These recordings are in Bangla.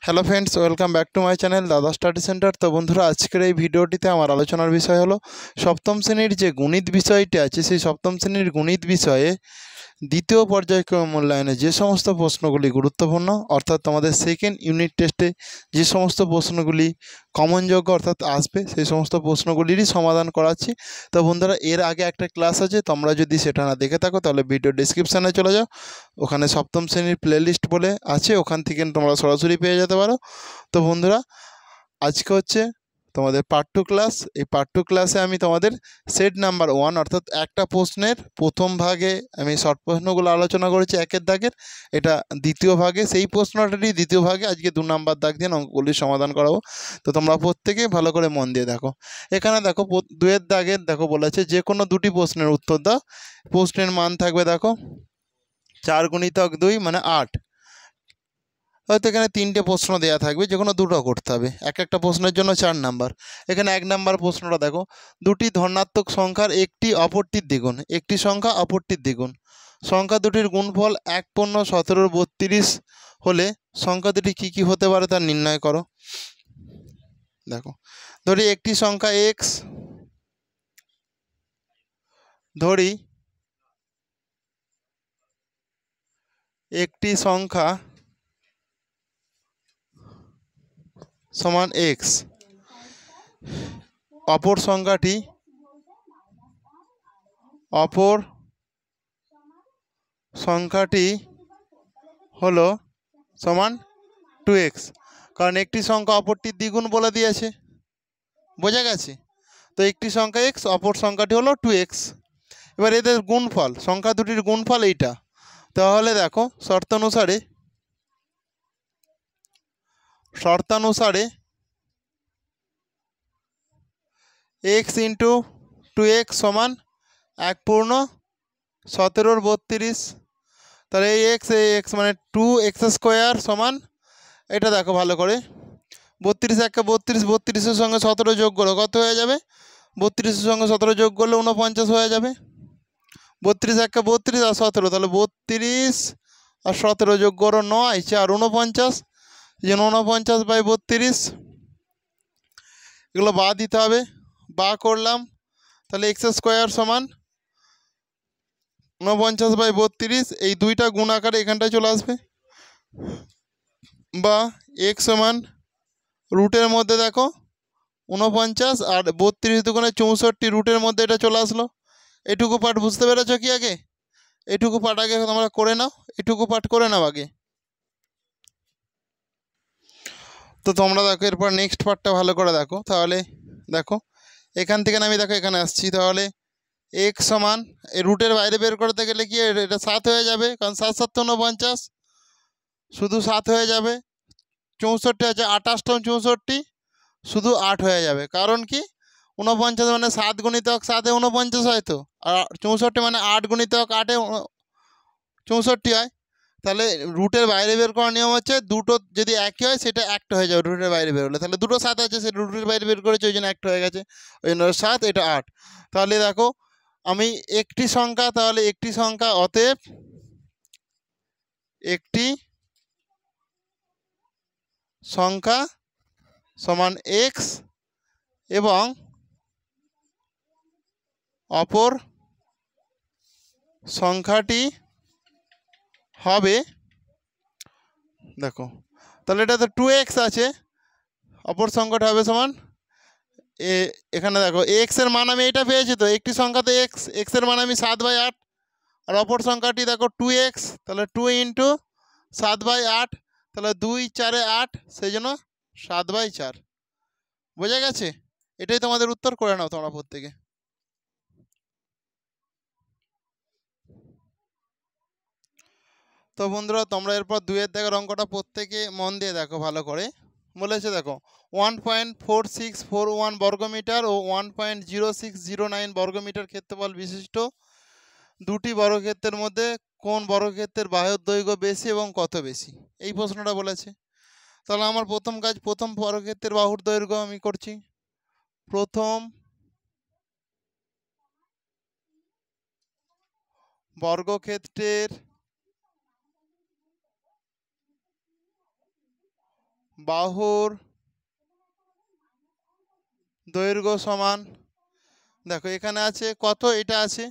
Hello friends, welcome back to my channel দাদা স্টাডি সেন্টার। তো বন্ধুরা, আজকের এই ভিডিওটিতে আমার আলোচনার বিষয় হলো সপ্তম শ্রেণীর যে গণিত বিষয়টি আছে, সেই সপ্তম শ্রেণীর গণিত বিষয়ে দ্বিতীয় পর্যায়ক্রম মূল্যায়নে যে সমস্ত প্রশ্নগুলি গুরুত্বপূর্ণ, অর্থাৎ তোমাদের সেকেন্ড ইউনিট টেস্টে যে সমস্ত প্রশ্নগুলি কমনযোগ্য অর্থাৎ আসবে, সেই সমস্ত প্রশ্নগুলিরই সমাধান করাচ্ছি। তো বন্ধুরা, এর আগে একটা ক্লাস আছে, তোমরা যদি সেটা না দেখে থাকো তাহলে ভিডিও ডিসক্রিপশানে চলে যাও, ওখানে সপ্তম শ্রেণীর প্লেলিস্ট বলে আছে, ওখান থেকে তোমরা সরাসরি পেয়ে যেতে পারো। তো বন্ধুরা, আজকে হচ্ছে তোমাদের পার্ট টু ক্লাস। এই পার্ট টু ক্লাসে আমি তোমাদের সেট নাম্বার 1 অর্থাৎ একটা প্রশ্নের প্রথম ভাগে আমি শর্ট প্রশ্নগুলো আলোচনা করেছি একের দাগের। এটা দ্বিতীয় ভাগে, সেই প্রশ্নটারই দ্বিতীয় ভাগে আজকে 2 নাম্বার দাগ দিয়ে অঙ্কগুলির সমাধান করাবো। তো তোমরা প্রত্যেকে ভালো করে মন দিয়ে দেখো। এখানে দেখো 2 দাগের দেখো বলেছে যে কোনো দুটি প্রশ্নের উত্তর দাও। প্রশ্নের মান থাকবে দেখো 4 × 2 মানে 8। হয়তো এখানে 3টে প্রশ্ন দেওয়া থাকবে, যে কোনো দুটো করতে হবে, একটা প্রশ্নের জন্য 4 নাম্বার। এখানে 1 নাম্বার প্রশ্নটা দেখো, দুটি ধনাত্মক সংখ্যার একটি অপরটির দ্বিগুণ, একটি সংখ্যা অপরটির দ্বিগুণ, সংখ্যা দুটির গুণফল 1/17 হলে সংখ্যা দুটি কী কী হতে পারে তা নির্ণয় করো। দেখো, ধরি একটি সংখ্যা এক্স, ধরি একটি সংখ্যা সমান এক্স, অপর সংখ্যাটি হলো সমান 2x, কারণ একটি সংখ্যা অপরটির দ্বিগুণ বলে দিয়েছে, বোঝা গেছে? তো একটি সংখ্যা x, অপর সংখ্যাটি হলো 2x। এবার এদের গুণফল, সংখ্যা দুটির গুণফল এইটা। তাহলে দেখো, শর্তানুসারে x × 2x সমান 1/17 তাহলে এই x মানে 2x² সমান, এটা দেখো ভালো করে, 32 1 32, 32-এর সঙ্গে 17 যোগ করো, কত হয়ে যাবে? 32-এর সঙ্গে 17 যোগ করলে 49 হয়ে যাবে। 32 1 32 আর 17, তাহলে 32 আর 17 যোগ করো 9, 4 49, এই জন্য 49/32। এগুলো বা দিতে হবে, বা করলাম, তাহলে x² সমান 49/32, এই দুইটা গুণ আকারে এখানটায় চলে আসবে। বা x সমান রুটের মধ্যে দেখো 49 আর 32 দুগুণে 64, রুটের মধ্যে এটা চলে আসলো। এটুকু পাঠ বুঝতে পেরেছ কি? আগে এটুকু পাঠ আগে তোমরা করে নাও, এটুকু পাঠ করে নাও আগে। তো তোমরা দেখো, এরপর নেক্সট পার্টটা ভালো করে দেখো। তাহলে দেখো, এখান থেকে আমি দেখো এখানে আসছি, তাহলে x সমান, এই রুটের বাইরে বের করতে গেলে কি এটা 7 হয়ে যাবে, কারণ 7 7 49, শুধু 7 হয়ে যাবে। 64 আছে, 28 64, শুধু 8 হয়ে যাবে। কারণ কি, 49 মানে 7 × 7 49 হয়, তো আর 64 মানে 8 × 8 64 হয়। তাহলে রুটের বাইরে বের করার নিয়ম হচ্ছে, দুটো যদি একই হয় সেটা একটা হয়ে যাবে রুটের বাইরে বের হলে। তাহলে দুটো 7 আছে, সে রুটের বাইরে বের করেছে, ওই জন্য একটা হয়ে গেছে, ওই জন্য 7, এটা 8। তাহলে দেখো, আমি একটি সংখ্যা, তাহলে একটি সংখ্যা, অতএব একটি সংখ্যা সমান x এবং অপর সংখ্যাটি হবে, দেখো তাহলে এটা তো 2x আছে, অপর সংখ্যাটা হবে সমান এখানে দেখো x এর মান আমি এটা পেয়েছি, তো একটি সংখ্যাতে x এর মান আমি 7/8, আর অপর সংখ্যাটি দেখো 2x, তাহলে 2 × 7/8, তাহলে 2 4 8, সেই জন্য 7/4। বোঝা গেছে? এটাই তোমাদের উত্তর, করে নাও তোমরা প্রত্যেকে। তো বন্ধুরা, তোমরা এরপর 2-এর দাগের অঙ্কটা প্রত্যেকে মন দিয়ে দেখো ভালো করে। বলেছে দেখো, 1.4641 বর্গমিটার ও 1.0609 বর্গমিটার ক্ষেত্রফল বিশিষ্ট দুটি বর্গক্ষেত্রের মধ্যে কোন বর্গক্ষেত্রের বাহুর দৈর্ঘ্য বেশি এবং কত বেশি, এই প্রশ্নটা বলেছে। তাহলে আমার প্রথম কাজ, প্রথম বর্গক্ষেত্রের বাহুর দৈর্ঘ্য আমি করছি। প্রথম বর্গক্ষেত্রের বাহুর দৈর্ঘ্য সমান, দেখো এখানে আছে কত, এটা আছে,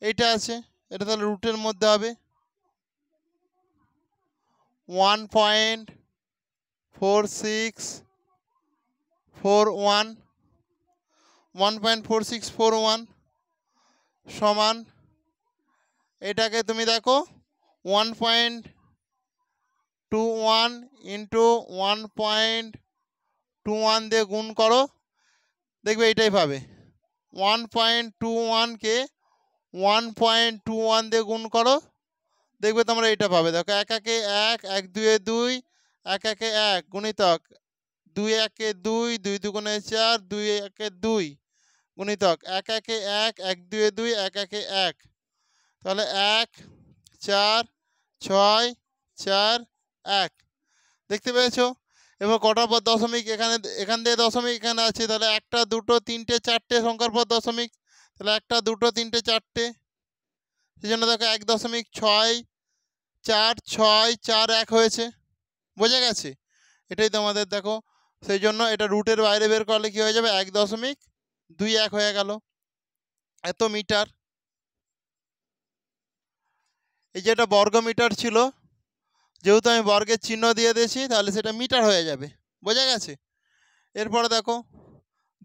এটা আছে, এটা তাহলে রুটের মধ্যে হবে 1.4641, 1.4641 সমান, এটাকে তুমি দেখো 1.21 ইন্টু 1.21 দিয়ে গুণ করো, দেখবে এইটাই পাবে। 1.21কে 1.21 দিয়ে গুণ করো, দেখবে তোমরা এটা পাবে। দেখো এক একে এক, এক দুয়ে দুই, এক একে এক গুণিতক দুই একে দুই, দুই দুগুণে চার, দুই একে দুই গুণিতক এক একে এক, এক দুয়ে দুই, এক একে এক, তাহলে 1 4 6 4 1, দেখতে পেয়েছো? এবার কটার পর দশমিক, এখান দিয়ে দশমিক এখানে আছে, তাহলে একটা দুটো তিনটে চারটে সংখ্যার পর দশমিক, তাহলে একটা দুটো তিনটে চারটে, সেই জন্য দেখো 1.6441 হয়েছে, বোঝা গেছে? এটাই তোমাদের দেখো, সেই জন্য এটা রুটের বাইরে বের করলে কি হয়ে যাবে, 1.21 হয়ে গেল, এত মিটার। এই যেটা বর্গ মিটার ছিল, যেহেতু আমি বর্গের চিহ্ন দিয়ে দিয়েছি, তাহলে সেটা মিটার হয়ে যাবে, বোঝা গেছে? এরপরে দেখো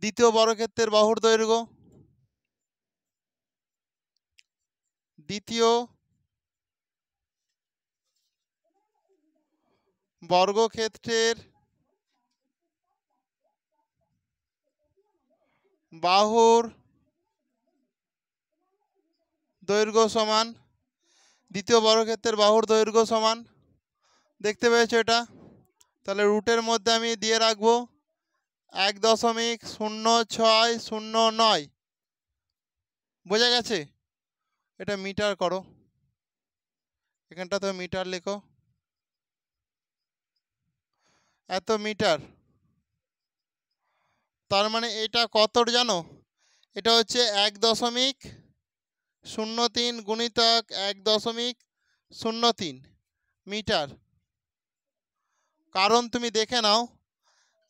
দ্বিতীয় বর্গক্ষেত্রের বাহুর দৈর্ঘ্য, দ্বিতীয় বর্গক্ষেত্রের বাহুর দৈর্ঘ্য সমান, দ্বিতীয় বর্গক্ষেত্রের বাহুর দৈর্ঘ্য সমান, দেখতে পেয়েছো এটা? তাহলে রুটের মধ্যে আমি দিয়ে রাখবো 1.0609, বোঝা গেছে? এটা মিটার করো, এখানটা তো মিটার লেখো, এত মিটার। তার মানে এটা কত জানো? এটা হচ্ছে 1.03 গুণিতক 1.03 মিটার। কারণ তুমি দেখে নাও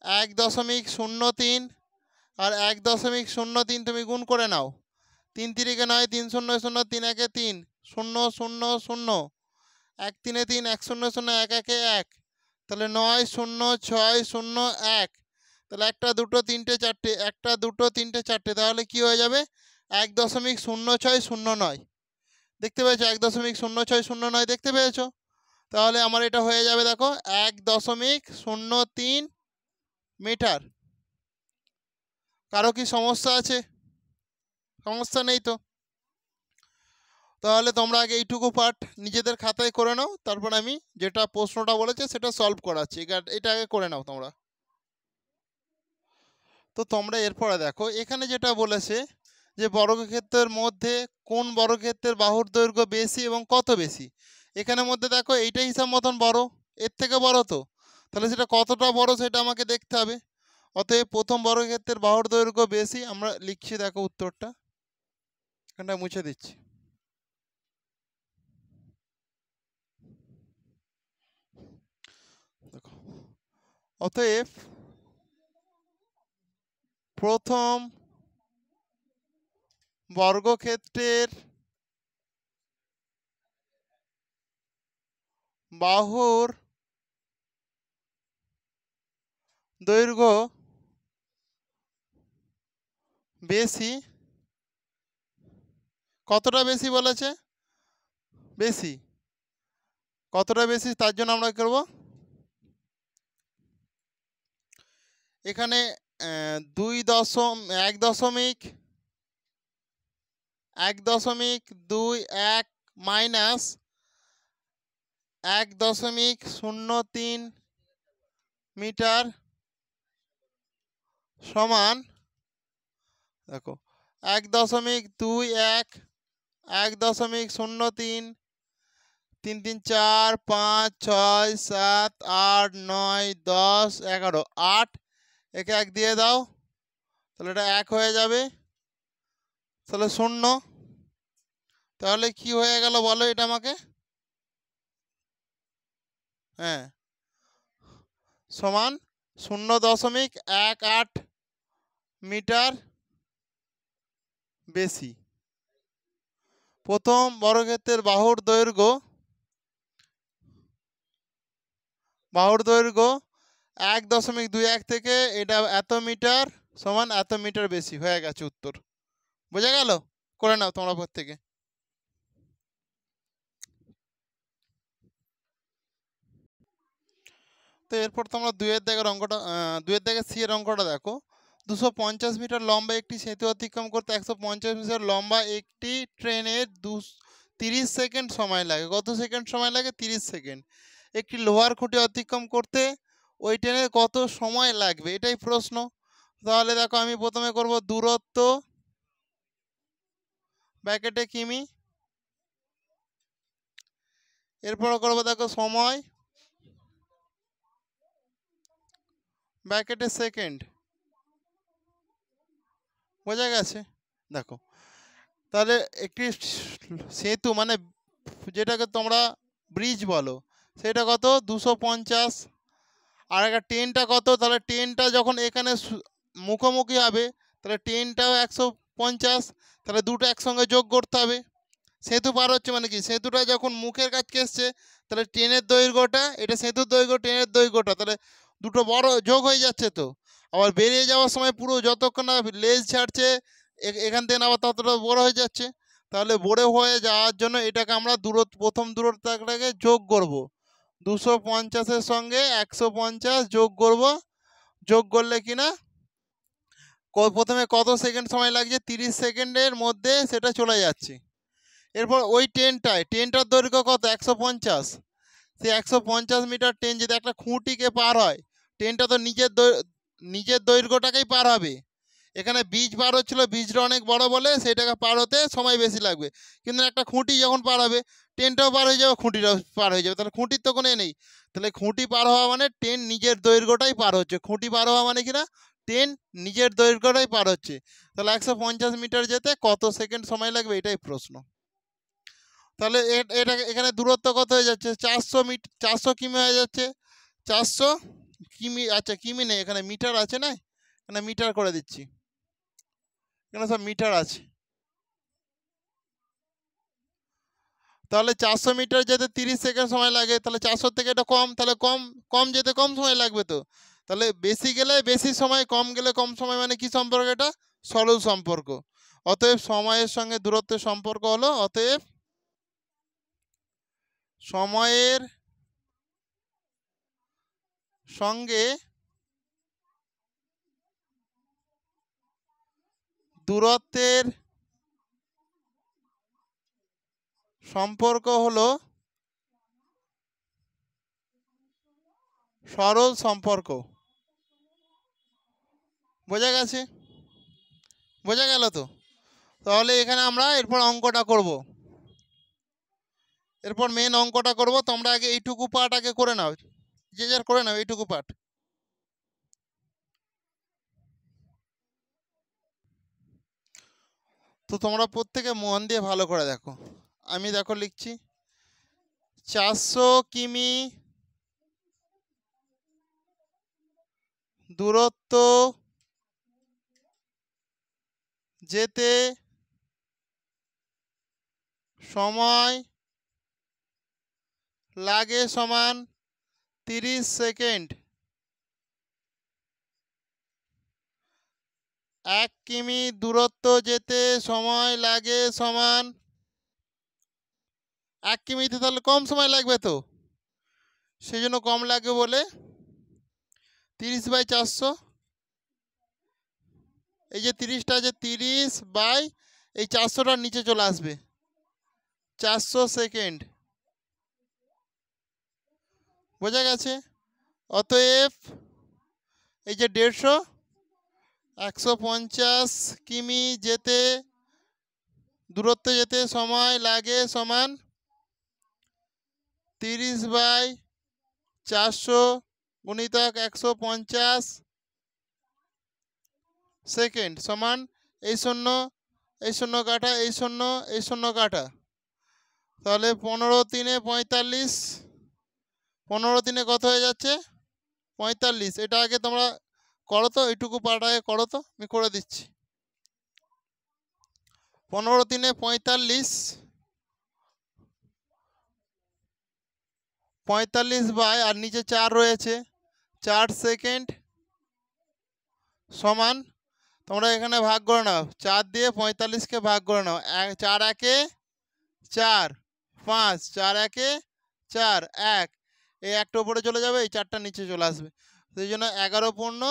1.03 আর 1.03 তুমি গুণ করে নাও, 3 3 9, 3 0 0, 3 1 3, 0 0 0, 1 3 3, 1 0 0, 1 1 1, তাহলে 9 0 6 0 1, তাহলে একটা দুটো তিনটে চারটে, একটা দুটো তিনটে চারটে, তাহলে কি হয়ে যাবে 1.0609, দেখতে পেয়েছো? 1.0609 দেখতে পেয়েছো? তাহলে আমার এটা হয়ে যাবে দেখো 1.03 মিটার। কারো কি সমস্যা আছে? সমস্যা নেই তো? তাহলে তোমরা আগে এইটুকু পার্ট নিজেদের খাতায় করে নাও, তারপর আমি যেটা প্রশ্নটা বলেছে সেটা সলভ করাচ্ছি, এটা আগে করে নাও তোমরা। তো তোমরা এরপরে দেখো এখানে যেটা বলেছে যে বর্গক্ষেত্রের মধ্যে কোন বর্গক্ষেত্রের বাহুর দৈর্ঘ্য বেশি এবং কত বেশি, এখানের মধ্যে দেখো এইটা হিসাব মতন বড়, এর থেকে বড়, তো তাহলে সেটা কতটা বড় সেটা আমাকে দেখতে হবে। অতএব প্রথম বর্গক্ষেত্রের বাহুর দৈর্ঘ্য বেশি, আমরা লিখছি, দেখো উত্তরটা এখানটা মুছে দিচ্ছি। দেখো অতএব প্রথম বর্গক্ষেত্রের বাহুর দৈর্ঘ্য বেশি, কতটা বেশি বলেছে? বেশি, কতটা বেশি তার জন্য আমরা কি করব, এখানে 1.21 মাইনাস 1.03 মিটার সমান, দেখো 1.21, 1.03, 3 3 4 5 6 7 8 9 10 11, 8, একে 1 দিয়ে দাও, তাহলে এটা 1 হয়ে যাবে, তাহলে 0, তাহলে কি হয়ে গেল বলো এটা আমাকে? হ্যাঁ, সমান 0.18 মিটার বেশি। প্রথম বর্গক্ষেত্রের বাহুর দৈর্ঘ্য 1.21 থেকে এটা এত মিটার সমান এত মিটার বেশি হয়ে গেছে উত্তর। বোঝা গেল? করে নাও তোমরা প্রত্যেকে। তো এরপর তোমরা দুইয়ের দাগের সি এর অঙ্কটা দেখো। 250 মিটার লম্বা একটি সেতু অতিক্রম করতে 150 মিটার লম্বা একটি ট্রেনের 30 সেকেন্ড সময় লাগে। কত সেকেন্ড সময় লাগে? 30 সেকেন্ড। একটি লোহার খুঁটি অতিক্রম করতে ওই ট্রেনের কত সময় লাগবে, এটাই প্রশ্ন। তাহলে দেখো আমি প্রথমে করব দূরত্ব ব্র্যাকেটে কিমি, এরপর করব দেখো সময় ব্র্যাকেটে সেকেন্ড। বোঝা গেছে? দেখো তাহলে একটি সেতু মানে যেটাকে তোমরা ব্রিজ বলো সেটা কত? 250। আর একটা ট্রেনটা কত? তাহলে ট্রেনটা যখন এখানে মুখোমুখি হবে তাহলে ট্রেনটাও 150। তাহলে দুটো একসঙ্গে যোগ করতে হবে। সেতু পার হচ্ছে মানে কি, সেতুটা যখন মুখের কাছে এসছে তাহলে ট্রেনের দৈর্ঘ্যটা, এটা সেতুর দৈর্ঘ্য, ট্রেনের দৈর্ঘ্যটা, তাহলে দুটো বড় যোগ হয়ে যাচ্ছে। তো আবার বেরিয়ে যাওয়ার সময় পুরো যতক্ষণ না লেজ ছাড়ছে এখান থেকে আবার ততটা বড় হয়ে যাচ্ছে। তাহলে বড় হয়ে যাওয়ার জন্য এটাকে আমরা প্রথম দূরত্বটাকে যোগ করব। 250-এর সঙ্গে 150 যোগ করব। যোগ করলে কিনা প্রথমে কত সেকেন্ড সময় লাগছে? 30 সেকেন্ডের মধ্যে সেটা চলে যাচ্ছে। এরপর ওই ট্রেনটার দৈর্ঘ্য কত? 150। সেই 150 মিটার ট্রেন যদি একটা খুঁটিকে পার হয়, ট্রেনটা তো নিজের দৈর্ঘ্যটাকেই পার হবে। এখানে বীজ পার হচ্ছিল, বীজটা অনেক বড় বলে সেটাকে পার হতে সময় বেশি লাগবে। কিন্তু একটা খুঁটি যখন পার হবে ট্রেনটাও পার হয়ে যাবে, খুঁটিটাও পার হয়ে যাবে। তাহলে খুঁটির তো কোনো নেই। তাহলে খুঁটি পার হওয়া মানে ট্রেন নিজের দৈর্ঘ্যটাই পার হচ্ছে। খুঁটি পার হওয়া মানে কিনা ট্রেন নিজের দৈর্ঘ্যটাই পার হচ্ছে। তাহলে 150 মিটার যেতে কত সেকেন্ড সময় লাগবে, এটাই প্রশ্ন। তাহলে এটা এখানে দূরত্ব কত হয়ে যাচ্ছে? 400 কিমি হয়ে যাচ্ছে। 400 কিমি, আচ্ছা কিমি নেই, এখানে মিটার আছে না, এখানে মিটার করে দিচ্ছি, এখানে সব মিটার আছে। তাহলে 400 মিটার যেতে 30 সেকেন্ড সময় লাগে। তাহলে 400 থেকে এটা কম, তাহলে কম কম যেতে কম সময় লাগবে। তো তাহলে বেশি গেলে বেশি সময়, কম গেলে কম সময়, মানে কি সম্পর্ক? এটা সরল সম্পর্ক। অতএব সময়ের সঙ্গে দূরত্বের সম্পর্ক হলো, অতএব সময়ের সঙ্গে দূরত্বের সম্পর্ক হলো সরল সম্পর্ক। বোঝা গেছে? বোঝা গেল তো? তাহলে এখানে আমরা এরপর অঙ্কটা করব, এরপর মেন অঙ্কটা করব। তোমরা আগে এইটুকু পার্ট আগে করে নাও, যে যার করে নাও এইটুকু পার্ট। তো তোমরা প্রত্যেকে মন দিয়ে ভালো করে দেখো। আমি দেখো লিখছি 400 কিমি দূরত্ব যেতে সময় লাগে সমান 30 সেকেন্ড। 1 কিমি দূরত্ব যেতে সময় লাগে সমান 1 কিমিতে, তাহলে কম সময় লাগবে। তো সেই জন্য কম লাগবে বলে 30/400, এই যে 30টা আছে 30 এই 400টার নিচে চলে আসবে 400 সেকেন্ড। বোঝা গেছে? অতএব এই যে 150, 150 কিমি যেতে দূরত্ব যেতে সময় লাগে সমান 30/400 গুণিতক 150 সেকেন্ড সমান এই শূন্য কাটা, এই শূন্য কাটা। তাহলে 15 × 3 = 45, 15 × 3 কত হয়ে যাচ্ছে? 45, এটা আগে তোমরা করো তো, এইটুকু পার্ট আগে করো তো, আমি করে দিচ্ছি। 15 3 45, 45 বাই আর নিচে 4 রয়েছে, 4 সেকেন্ড সমান, তোমরা এখানে ভাগ করে নাও, 4 দিয়ে 45কে ভাগ করে নাও, 4 একে 4, 5, 4 একে 4, 1, এই একটা উপরে চলে যাবে, এই 4টা নিচে চলে আসবে, সেই জন্য 11 পূর্ণ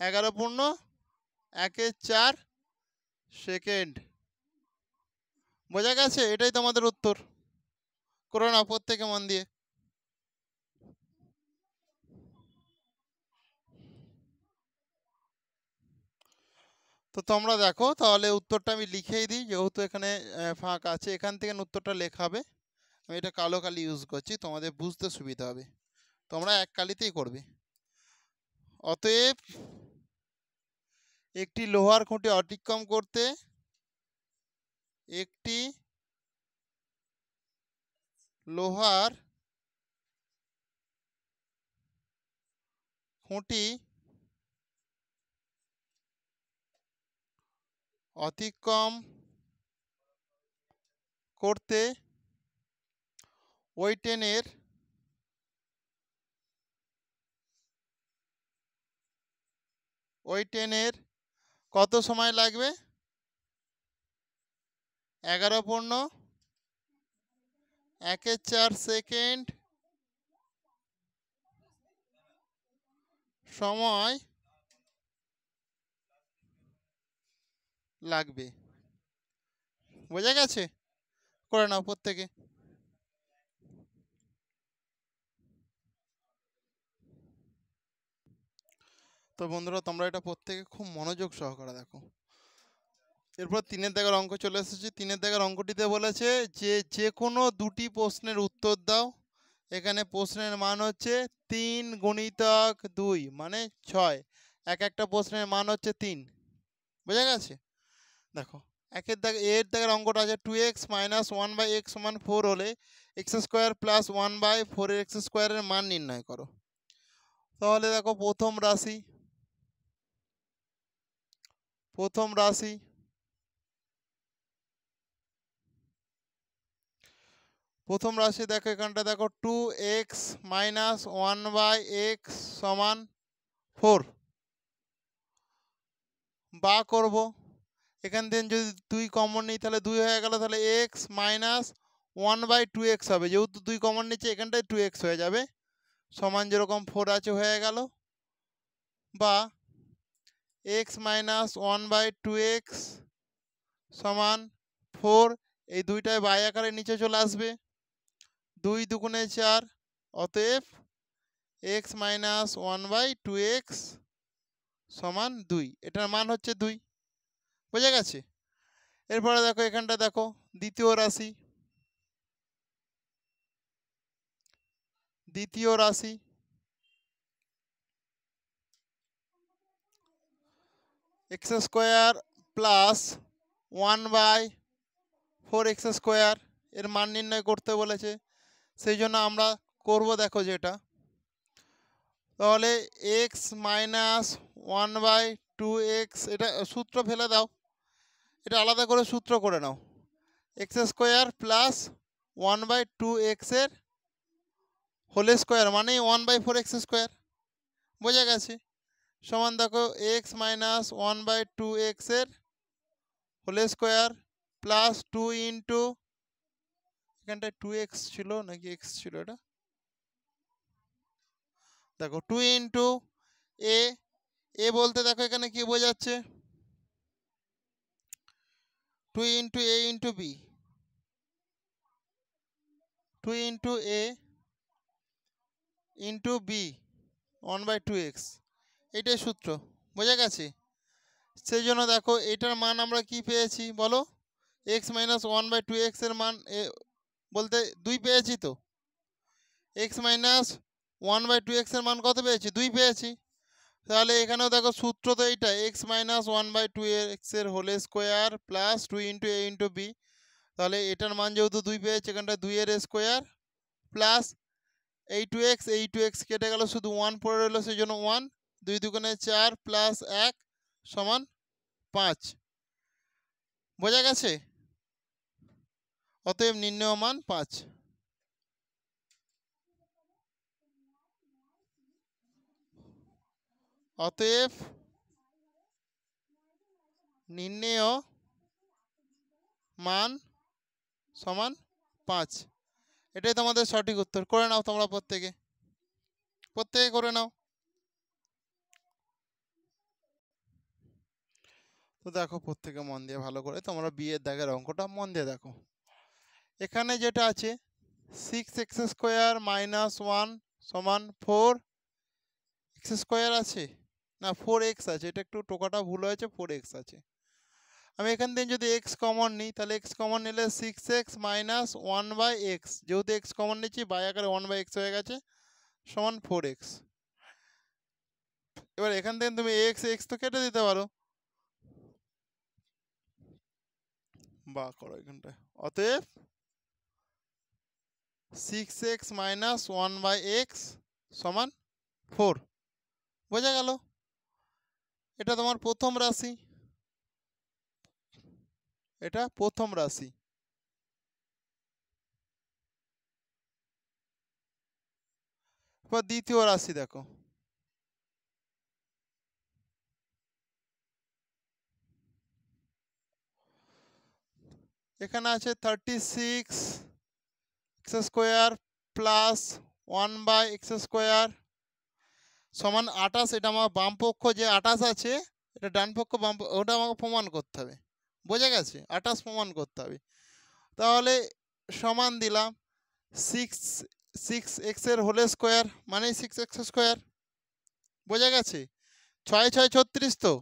1/4 সেকেন্ড। বোঝা গেছে? এটাই তোমাদের উত্তর। করে নাও প্রত্যেকে মন দিয়ে। তো তোমরা দেখো, তাহলে উত্তরটা আমি লিখেই দিই, যেহেতু এখানে ফাঁক আছে, এখান থেকে উত্তরটা লেখা হবে। আমি এটা কালো কালি ইউজ করছি, তোমাদের বুঝতে সুবিধা হবে, তোমরা এক কালিতেই করবে। অতএব একটি লোহার খুঁটি অতিক্রম করতে একটি লোহার খুঁটি অতিক্রম করতে ওই ট্রেনের কত সময় লাগবে? 11 পূর্ণ 1/4 সেকেন্ড সময় লাগবে। বোঝা গেছে? করে নাও প্রত্যেকে। তো বন্ধুরা, তোমরা এটা প্রত্যেকে খুব মনোযোগ সহকারে দেখো। এরপর 3 দাগের অঙ্ক চলে এসেছে। 3 দাগের অঙ্কটিতে বলেছে যে কোনো দুটি প্রশ্নের উত্তর দাও। এখানে প্রশ্নের মান হচ্ছে 3 গুণিতক 2 মানে 6, একটা প্রশ্নের মান হচ্ছে 3। বোঝা গেছে? দেখো, এর দাগের অঙ্কটা আছে 2x - 1/x = 4 হলে x² + 1/4x² এর মান নির্ণয় করো। তাহলে দেখো, প্রথম রাশি দেখো, এখানটা দেখো 2x - 1/x = 4 বা করব। এখান থেকে যদি 2 কমন নিই তাহলে 2 হয়ে গেল, তাহলে x - 1/2x হবে, যেহেতু 2 কমন নিচ্ছে এখানটায় 2x হয়ে যাবে, সমান যেরকম 4 আছে হয়ে গেল। বা x - 1/2x = 4, এই দুইটায় বাই আকারে নিচে চলে আসবে, 2 দুগুণে 4, অতএব x - 1/2x = 2, এটার মান হচ্ছে 2। বোঝা গেছে? এরপরে দেখো, এখানটা দেখো দ্বিতীয় রাশি x² + 1/4x² এর মান নির্ণয় করতে বলেছে, সেই জন্য আমরা করব দেখো যেটা, তাহলে x - 1/2x, এটা সূত্র ফেলে দাও, এটা আলাদা করে সূত্র করে নাও, x² + 1/2x এর হোল স্কোয়ার মানে 1/4x²। বোঝা গেছে? সমান দেখো, x - 1/2x এর হোল স্কোয়ার প্লাস 2 ইন্টু, এখানটায় 2x ছিল নাকি x ছিল, এটা দেখো 2 ইন্টু এ বলতে দেখো এখানে কি বোঝাচ্ছে, 2 into a into b, 2 into a into b 1/2x, এটাই সূত্র। বোঝা গেছে? সেই জন্য দেখো, এটার মান আমরা কি পেয়েছি বলো, x - 1/2x এর মান বলতে 2 পেয়েছি, তো x - 1/2x এর মান কত পেয়েছি? 2 পেয়েছি। তাহলে এখানেও দেখো সূত্র তো এইটা, x - 1/2x এর whole square plus 2 into a into b, তাহলে এটার মান যেহেতু 2 পেয়েছে, এখানটা 2 এর স্কোয়ার প্লাস এই টু এক্স কেটে গেল, শুধু 1 পড়ে রইলো, সেই জন্য 1, 2 দুগুণে 4 প্লাস 1 সমান 5। বোঝা গেছে? অতএব নির্ণেয় মান 5। অতএব নির্ণেয় মান সমান 5। এটাই তোমাদের সঠিক উত্তর। করে নাও তোমরা প্রত্যেকে করে নাও। তো দেখো প্রত্যেকে মন দিয়ে ভালো করে তোমরা বিয়ের দাগের অঙ্কটা মন দিয়ে দেখো। এখানে যেটা আছে 6x² মাইনাস 1 সমান 4x² আছে না 4x আছে, এটা একটু টোকাটা ভুল হয়েছে, 4x আছে। আমি এখান থেকে যদি x কমন নিই, তাহলে x কমন নিলে 6x মাইনাস 1/x, যেহেতু x কমন নিচ্ছি বাই আকারে 1/x হয়ে গেছে, সমান 4x। এবার এখান থেকে তুমি x তো কেটে দিতে পারো, বা করো এখানটায়। অতএব 6x মাইনাস 1/x সমান 4। বোঝা গেল? এটা তোমার প্রথম রাশি, এটা প্রথম রাশি। এবার দ্বিতীয় রাশি দেখো, এখানে আছে 36x² প্লাস 1/x² সমান 28। এটা আমার বাম পক্ষ যে 28 আছে, এটা ডান পক্ষ ওটা আমাকে প্রমাণ করতে হবে। বোঝা গেছে? 28 প্রমাণ করতে হবে। তাহলে সমান দিলাম 6x এর হোল স্কোয়ার মানে 6x²। বোঝা গেছে? 6 6 36 তো,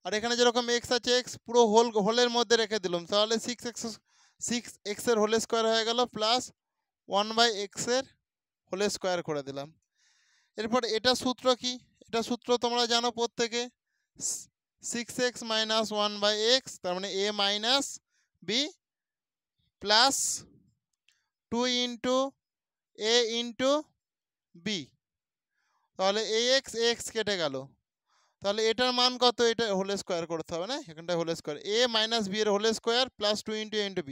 আর এখানে যেরকম x আছে x পুরো হোলের মধ্যে রেখে দিলাম, তাহলে 6x এর হোল স্কোয়ার হয়ে গেল প্লাস 1/x এর হোল স্কোয়ার করে দিলাম। এরপর এটা সূত্র কি? এটা সূত্র তোমরা জানো প্রত্যেকে, 6x মাইনাস 1/x, তার মানে a minus b plus 2 into a into b। তাহলে ax কেটে গেল, তাহলে এটার মান কত? এটা হোল স্কোয়ার করতে হবে না, এখানটা whole square, a minus b এর whole square plus 2 into a into b।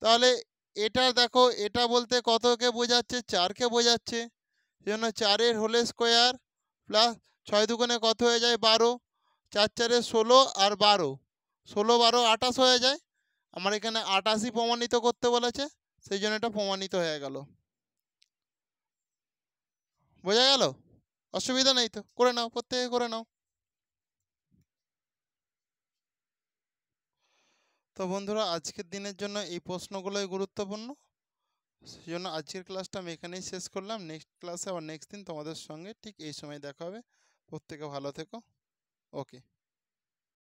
তাহলে এটা দেখো, এটা বলতে কতকে বোঝাচ্ছে? 4কে বোঝাচ্ছে, সেই জন্য 4 এর হোল স্কোয়ার প্লাস 6 দুগুণে কত হয়ে যায়? 12, 4 4 16 আর 12, 16 12 28 হয়ে যায়। আমার এখানে 88ই প্রমাণিত করতে বলেছে, সেই জন্য এটা প্রমাণিত হয়ে গেল। বোঝা গেল? অসুবিধা নেই তো, করে নাও, প্রত্যেকে করে নাও। তো বন্ধুরা, আজকের দিনের জন্য এই প্রশ্নগুলোই গুরুত্বপূর্ণ, সেই জন্য আজকের ক্লাসটা আমি এখানেই শেষ করলাম। নেক্সট ক্লাসে আবার নেক্সট দিন তোমাদের সঙ্গে ঠিক এই সময় দেখা হবে। প্রত্যেকে ভালো থেকো। ওকে।